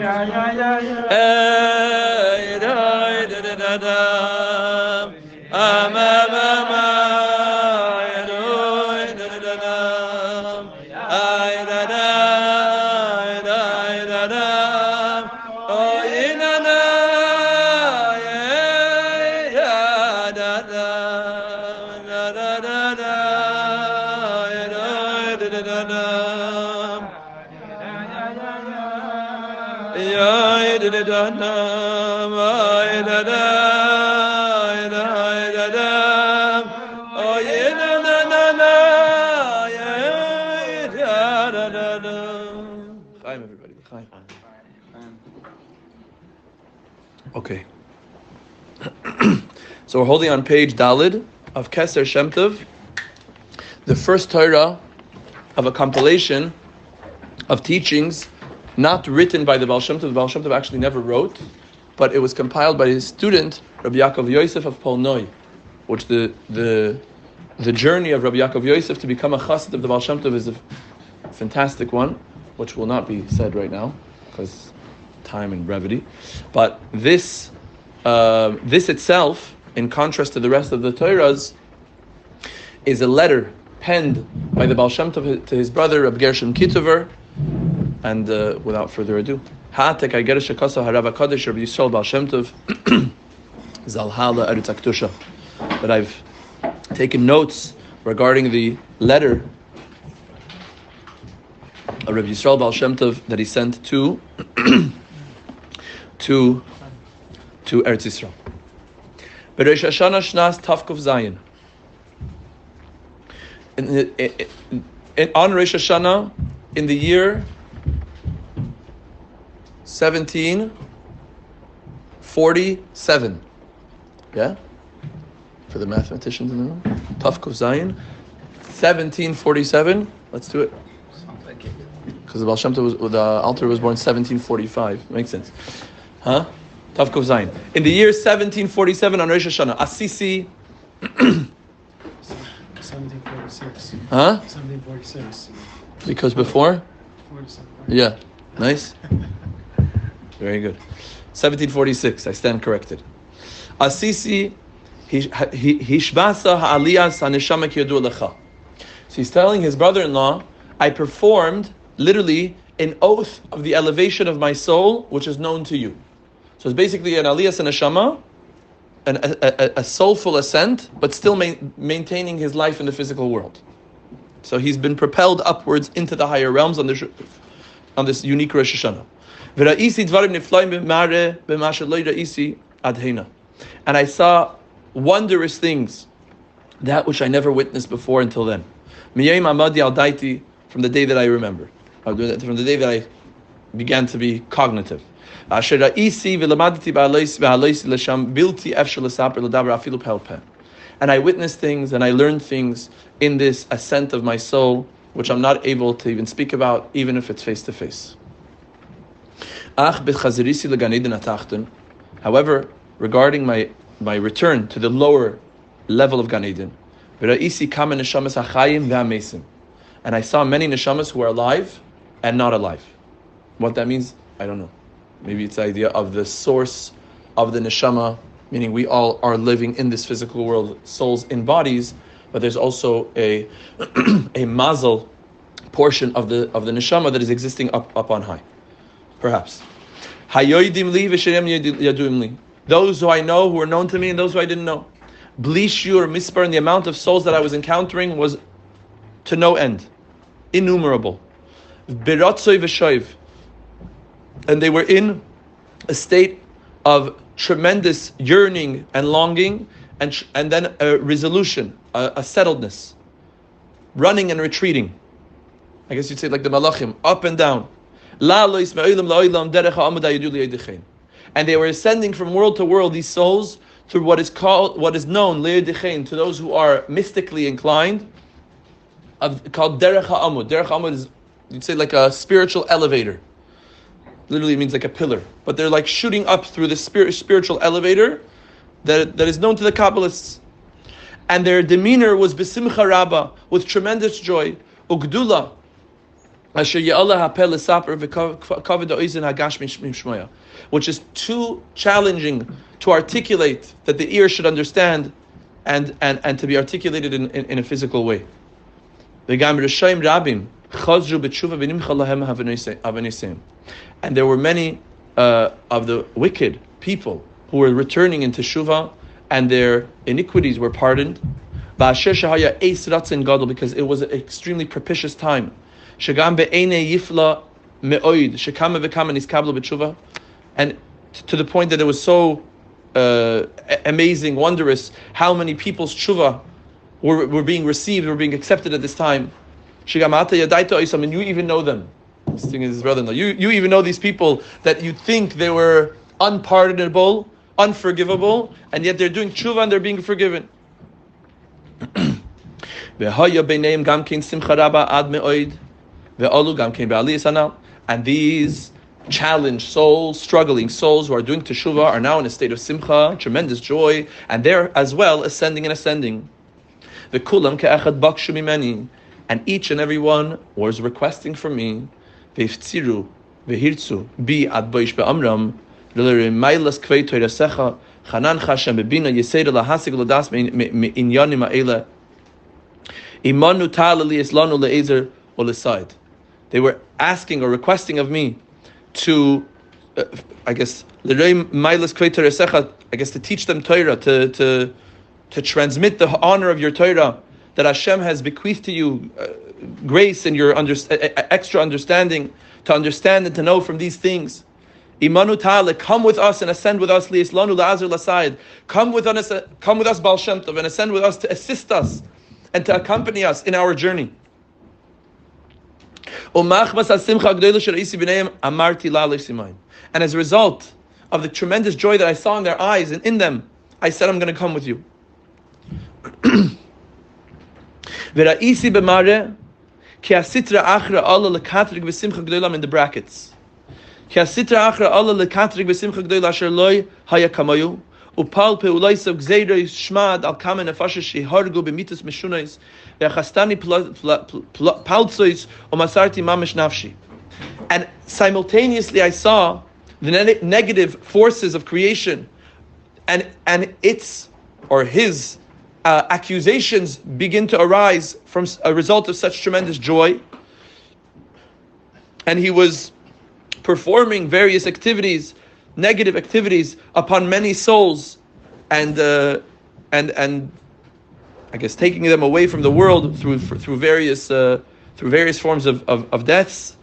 Okay. So we're holding on page Dalid of Keser Shem Tov, the first Torah of a compilation of teachings not written by the Baal Shem Tov. The Baal Shem Tov actually never wrote, but it was compiled by his student, Rabbi Yosef of Polansky, which the journey of Rabbi Yosef to become a chassid of the Baal Shem Tov is a fantastic one, which will not be said right now, because time and brevity. But this itself, in contrast to the rest of the Torahs, is a letter penned by the Baal Shem Tov to his brother, Rabbi Gershom Kitover. And without further ado, Ha'atek Ha'geresh HaKasa Harav HaKadosh Rabbi Yisrael Baal Shem Tov Zalhala Eretz HaKtusha. But I've taken notes regarding the letter of Rabbi Yisrael Baal Shem Tov that he sent to Eretz Yisrael. B'Rosh Hashanah Shnas Tavkuf Zayin. On Rosh Hashanah, in the year 1747. Yeah? For the mathematicians in the room. Tavkuf Zayin. 1747. Let's do it. Because the Baal Shem Tov the Alter was born 1745. Makes sense. Huh? Tavkuf Zayin. In the year 1747 on Rosh Hashanah, Assisi. 1746. Huh? 1746. Because before? 47. Yeah. Nice. Very good. 1746. I stand corrected. Assisi hishbasa ha'aliyas ha'neshama kiyadu lecha. So he's telling his brother-in-law, I performed literally an oath of the elevation of my soul, which is known to you. So it's basically an aliyas and neshama, a soulful ascent, but still maintaining his life in the physical world. So he's been propelled upwards into the higher realms on this unique Rosh Hashanah. And I saw wondrous things, that which I never witnessed before until then. From the day that I remember, from the day that I began to be cognitive. And I witnessed things and I learned things in this ascent of my soul, which I'm not able to even speak about, even if it's face to face. However, regarding my return to the lower level of Gan Eden, and I saw many neshamas who are alive and not alive. What that means, I don't know. Maybe it's the idea of the source of the neshama, meaning we all are living in this physical world, souls in bodies, but there's also a mazel portion of the neshama that is existing up on high. Perhaps. Those who I know, who are known to me, and those who I didn't know. Bli shiur mispar, and the amount of souls that I was encountering was to no end. Innumerable. Biratzoi v'shoiv. And they were in a state of tremendous yearning and longing, and then a resolution, a settledness. Running and retreating. I guess you'd say like the malachim, up and down. And they were ascending from world to world, these souls, through what is known, to those who are mystically inclined, called derech ha'amud. Derech ha'amud is, you'd say, like a spiritual elevator. Literally means like a pillar. But they're like shooting up through the spiritual elevator that is known to the Kabbalists. And their demeanor was besimcha rabba, with tremendous joy, ugdula, which is too challenging to articulate, that the ear should understand, and to be articulated in a physical way. And there were many of the wicked people who were returning into Shuvah, and their iniquities were pardoned, because it was an extremely propitious time. And to the point that it was so amazing, wondrous, how many people's tshuva were being received, were being accepted at this time. And you even know them. This thing is his brother-in-law. You even know these people that you think they were unpardonable, unforgivable, and yet they're doing tshuva and they're being forgiven. And these challenged souls, struggling souls who are doing teshuvah are now in a state of simcha, tremendous joy, and they're as well ascending and ascending. And each and every one was requesting from me, they were asking or requesting of me to, to teach them Torah, to transmit the honor of your Torah, that Hashem has bequeathed to you grace and your extra understanding, to understand and to know from these things. Imanu ta'ala, come with us and ascend with us, li'islanu la'azir la'sayid. Come with us, Baal Shem Tov, and ascend with us to assist us and to accompany us in our journey. And as a result of the tremendous joy that I saw in their eyes and in them, I said, I'm going to come with you. In the brackets. Upal peulaisav gzeirei shmad al kamen nefashes shehargu b'mitas meshunais ve'chastani paltzois umasarti mamish nafshi. And simultaneously I saw the negative forces of creation and its or his accusations begin to arise from a result of such tremendous joy. And he was performing various activities, negative activities upon many souls, and I guess taking them away from the world through various forms of deaths.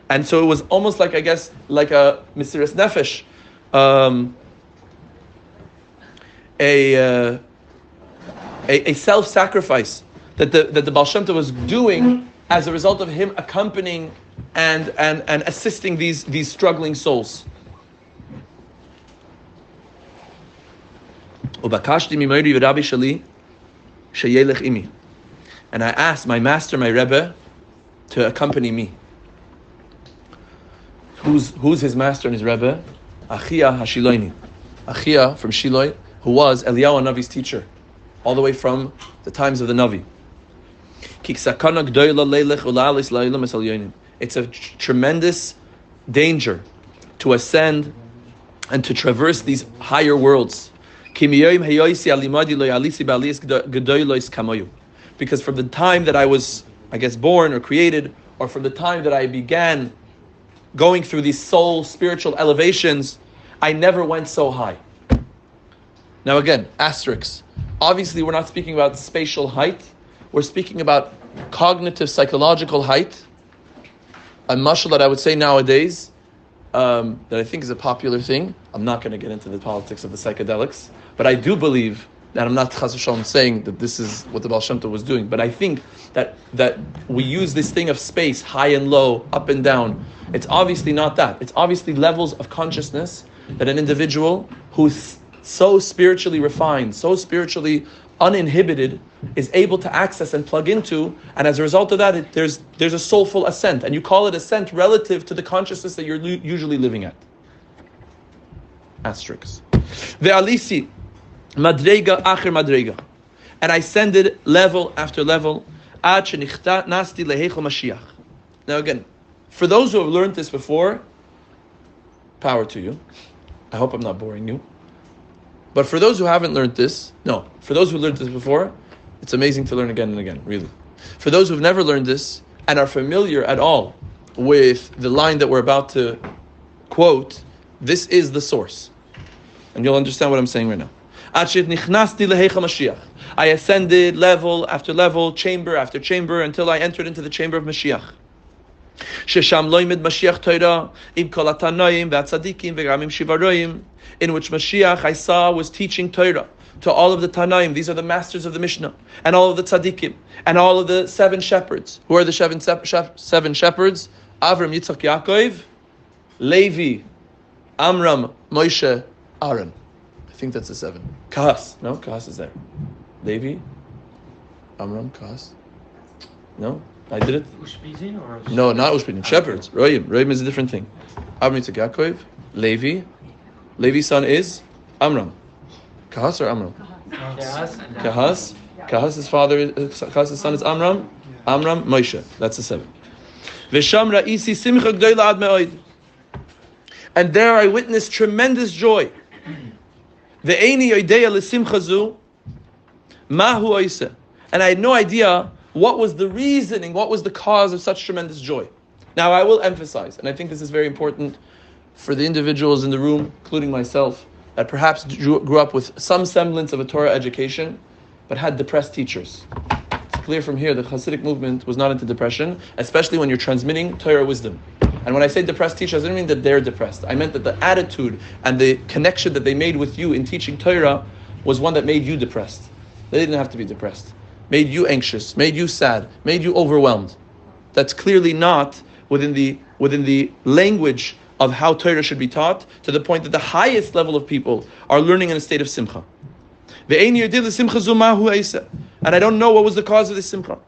And so it was almost like, I guess, like a Mesiras Nefesh, a self-sacrifice that the Baal Shem Tov was doing as a result of him accompanying and assisting these struggling souls. And I asked my master, my Rebbe, to accompany me. Who's his master and his Rebbe? Achia Hashiloini. Achia from Shiloi, who was Eliyahu Navi's teacher, all the way from the times of the Navi. It's a tremendous danger to ascend and to traverse these higher worlds. Because from the time that I was, I guess, born or created, or from the time that I began going through these soul spiritual elevations, I never went so high. Now again, asterisks. Obviously we're not speaking about spatial height. We're speaking about cognitive, psychological height. A mashal that I would say nowadays, that I think is a popular thing. I'm not going to get into the politics of the psychedelics, but I do believe, and I'm not chas v'shalom saying that this is what the Baal Shem Tov was doing, but I think that we use this thing of space, high and low, up and down. It's obviously not that. It's obviously levels of consciousness that an individual who's so spiritually refined, so spiritually uninhibited, is able to access and plug into, and as a result of that, there's a soulful ascent, and you call it ascent relative to the consciousness that you're usually living at. Asterisks. Ve'alisi madrega acher madrega, and I ascended level after level, ad shenichtanasti lehechel Mashiach, Now again, for those who have learned this before, power to you. I hope I'm not boring you. But for those who haven't learned this, for those who learned this before, it's amazing to learn again and again, really. For those who have never learned this and are familiar at all with the line that we're about to quote, this is the source. And you'll understand what I'm saying right now. I ascended level after level, chamber after chamber, until I entered into the chamber of Mashiach. In which Mashiach I saw was teaching Torah to all of the Tanaim. These are the masters of the Mishnah, and all of the Tzaddikim, and all of the 7 shepherds. Who are the 7 shepherds? Avram, Yitzchak, Yaakov, Levi, Amram, Moshe, Aaron. I think that's the 7. Kahas. No, Kahas is there. Levi, Amram, Kahas. No, I did it. Ushpizin or? No, not Ushpizin. Shepherds. Royim. Royim is a different thing. Avram, Yitzchak, Yaakov, Levi. Levi's son is Amram. Kahas or Amram? Kahas. Kahas' father, Kahas' son is Amram. Amram, Moshe. That's the 7. V'sham ra'isi simcha g'dola ad me'od. And there I witnessed tremendous joy. Ve'eni yodeya l'simcha zu mahu oiseh. And I had no idea what was the reasoning, what was the cause of such tremendous joy. Now I will emphasize, and I think this is very important for the individuals in the room, including myself, that perhaps grew up with some semblance of a Torah education, but had depressed teachers. It's clear from here that Hasidic movement was not into depression, especially when you're transmitting Torah wisdom. And when I say depressed teachers, I don't mean that they're depressed. I meant that the attitude and the connection that they made with you in teaching Torah was one that made you depressed. They didn't have to be depressed. Made you anxious, made you sad, made you overwhelmed. That's clearly not within the language of how Torah should be taught, to the point that the highest level of people are learning in a state of simcha. And I don't know what was the cause of this simcha.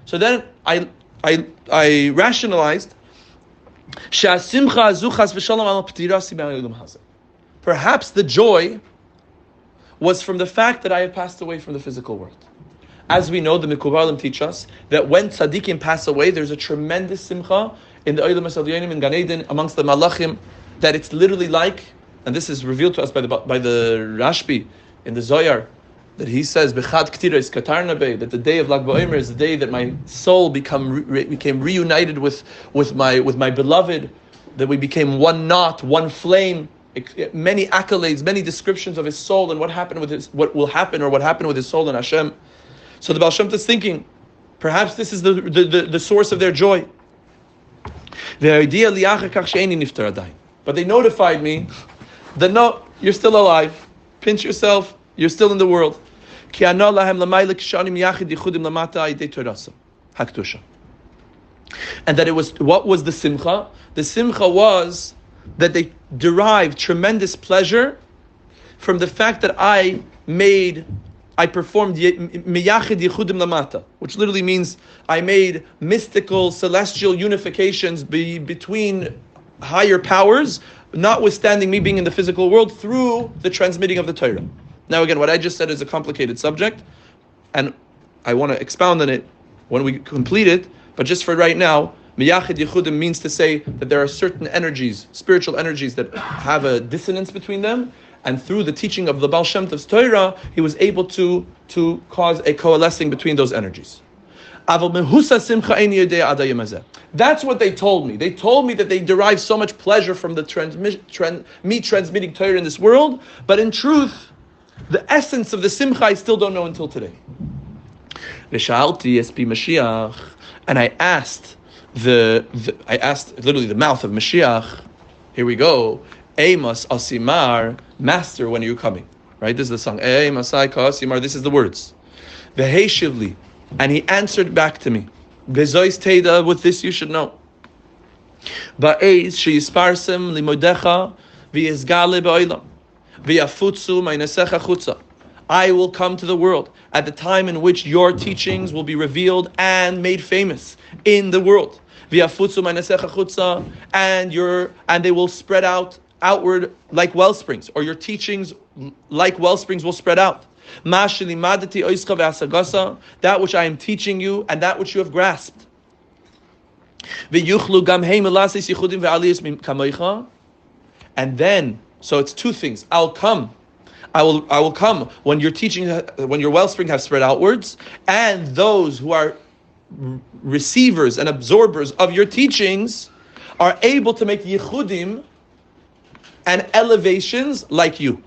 So then I rationalized, perhaps the joy was from the fact that I have passed away from the physical world. As we know, the Mikubalim teach us that when tzaddikim pass away, there's a tremendous simcha in the Olam Hasalyonim in Gan Eden amongst the Malachim, that it's literally like, and this is revealed to us by the Rashbi in the Zohar, that he says, "Bechad Ktira is Katarna Bey," that the day of Lag BaOmer is the day that my soul became reunited with my beloved, that we became one knot, one flame. Many accolades, many descriptions of his soul and what happened with what happened with his soul in Hashem. So the Baal Shem Tov is thinking, perhaps this is the source of their joy. But they notified me that no, you're still alive. Pinch yourself, you're still in the world. And that it was, what was the simcha? The simcha was that they derived tremendous pleasure from the fact that I performed miyachid yichudim lamata, which literally means I made mystical, celestial unifications between higher powers, notwithstanding me being in the physical world, through the transmitting of the Torah. Now again, what I just said is a complicated subject, and I want to expound on it when we complete it, but just for right now, miyachid yichudim means to say that there are certain energies, spiritual energies, that have a dissonance between them, and through the teaching of the Baal Shem Tov's Torah, he was able to cause a coalescing between those energies. That's what they told me. They told me that they derive so much pleasure from the me transmitting Torah in this world, but in truth, the essence of the simcha I still don't know until today. And I asked literally the mouth of Mashiach, here we go, Amos Asimar, Master, when are you coming? Right? This is the song. Amos Asimar, this is the words. Veheshivli, and he answered back to me. Bezois Teda, with this you should know. Ba'ez sheyisparsem limodecha v'yizgale ba'olam v'yafutsu ma'inasecha chutza. I will come to the world at the time in which your teachings will be revealed and made famous in the world. V'yafutsu ma'inasecha chutza, and they will spread outward like wellsprings, or your teachings like wellsprings will spread out. That which I am teaching you and that which you have grasped. And then, so it's two things. I will come when your teaching, when your wellspring has spread outwards, and those who are receivers and absorbers of your teachings are able to make yichudim and elevations like you.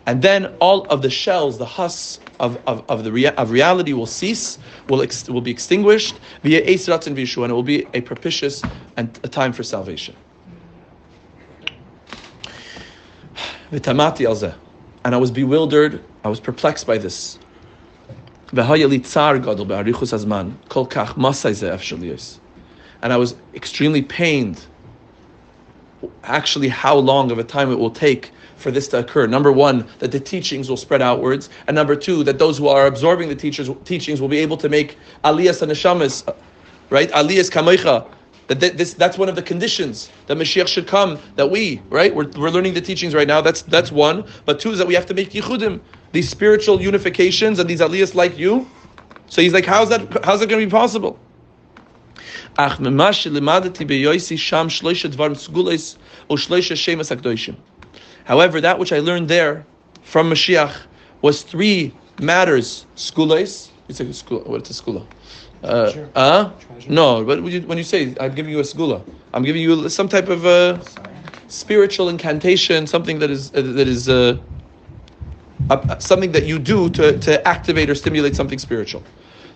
And then all of the shells, the husks of reality will cease, will be extinguished, and it will be a propitious and a time for salvation. And I was bewildered, I was perplexed by this. And I was extremely pained, actually, how long of a time it will take for this to occur. Number one, that the teachings will spread outwards, and number two, that those who are absorbing the teachings will be able to make aliyas and neshamas, right? Aliyas kamoicha. That's one of the conditions that Mashiach should come. That we're learning the teachings right now. That's one. But two is that we have to make yichudim, these spiritual unifications and these aliyas like you. So he's like, how's it going to be possible? However, that which I learned there from Mashiach was three matters. Skules. What's a skula? No, but when you say I'm giving you a skula, I'm giving you some type of spiritual incantation, something that is something that you do to activate or stimulate something spiritual.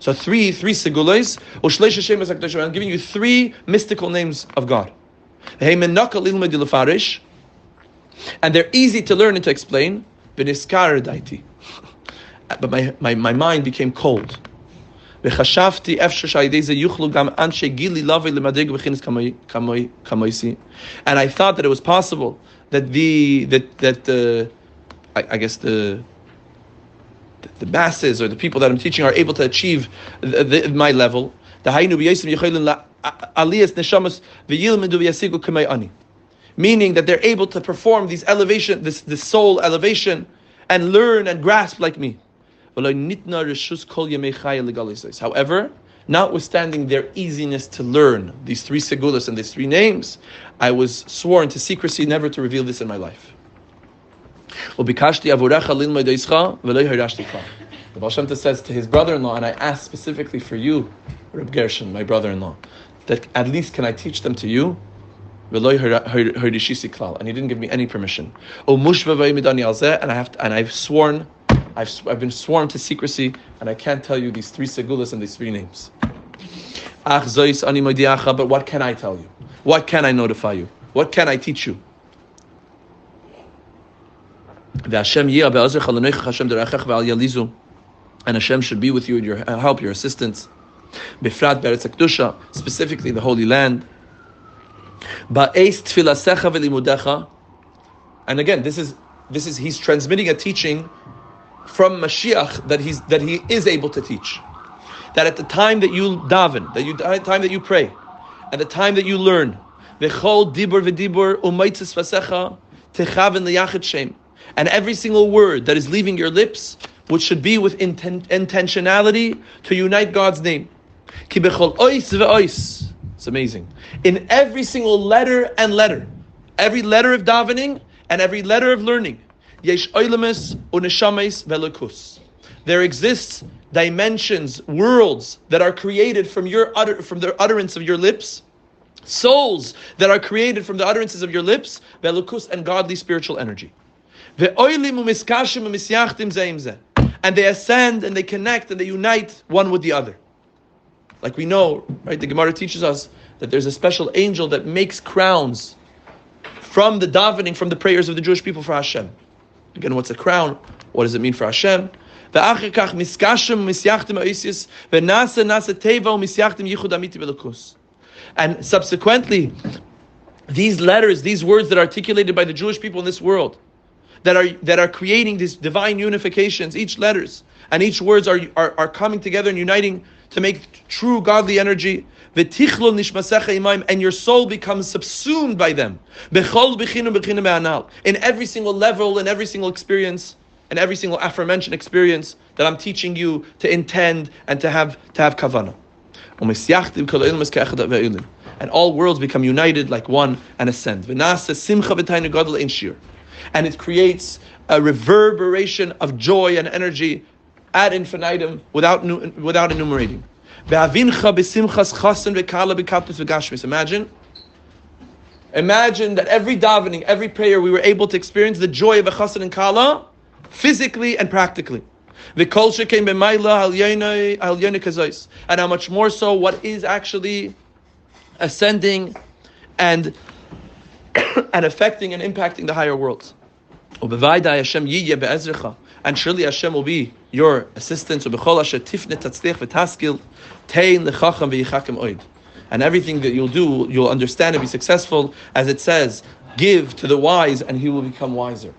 So three segules. I'm giving you three mystical names of God. And they're easy to learn and to explain. But my mind became cold. And I thought that it was possible that the masses or the people that I'm teaching are able to achieve my level. Meaning that they're able to perform these elevation, this soul elevation, and learn and grasp like me. However, notwithstanding their easiness to learn these three segulas and these three names, I was sworn to secrecy never to reveal this in my life. The Baal Shem Tov says to his brother-in-law, and I asked specifically for you, Reb Gershon, my brother-in-law, that at least can I teach them to you? And he didn't give me any permission. And I've been sworn to secrecy, and I can't tell you these three segulas and these three names. But what can I tell you? What can I notify you? What can I teach you? And Hashem should be with you in your help, your assistance. Specifically the Holy Land. And again, this is he's transmitting a teaching from Mashiach that he is able to teach. That at the time that you daven, the time that you pray, and the time that you learn, and every single word that is leaving your lips, which should be with intentionality to unite God's name. It's amazing. In every single letter and letter, every letter of davening and every letter of learning, there exists dimensions, worlds that are created from the utterance of your lips, souls that are created from the utterances of your lips, and godly spiritual energy. And they ascend and they connect and they unite one with the other. Like we know, right? The Gemara teaches us that there's a special angel that makes crowns from the davening, from the prayers of the Jewish people for Hashem. Again, what's a crown? What does it mean for Hashem? And subsequently, these letters, these words that are articulated by the Jewish people in this world, that are creating these divine unifications, each letters and each words are coming together and uniting to make true godly energy. And your soul becomes subsumed by them. In every single level, in every single experience, and every single aforementioned experience that I'm teaching you to intend and to have kavanah. And all worlds become united like one and ascend. And it creates a reverberation of joy and energy ad infinitum without enumerating. Imagine that every davening, every prayer, we were able to experience the joy of a chassan and kala physically and practically. And how much more so what is actually ascending and affecting and impacting the higher worlds. And surely Hashem will be your assistance. And everything that you'll do, you'll understand and be successful. As it says, give to the wise and he will become wiser.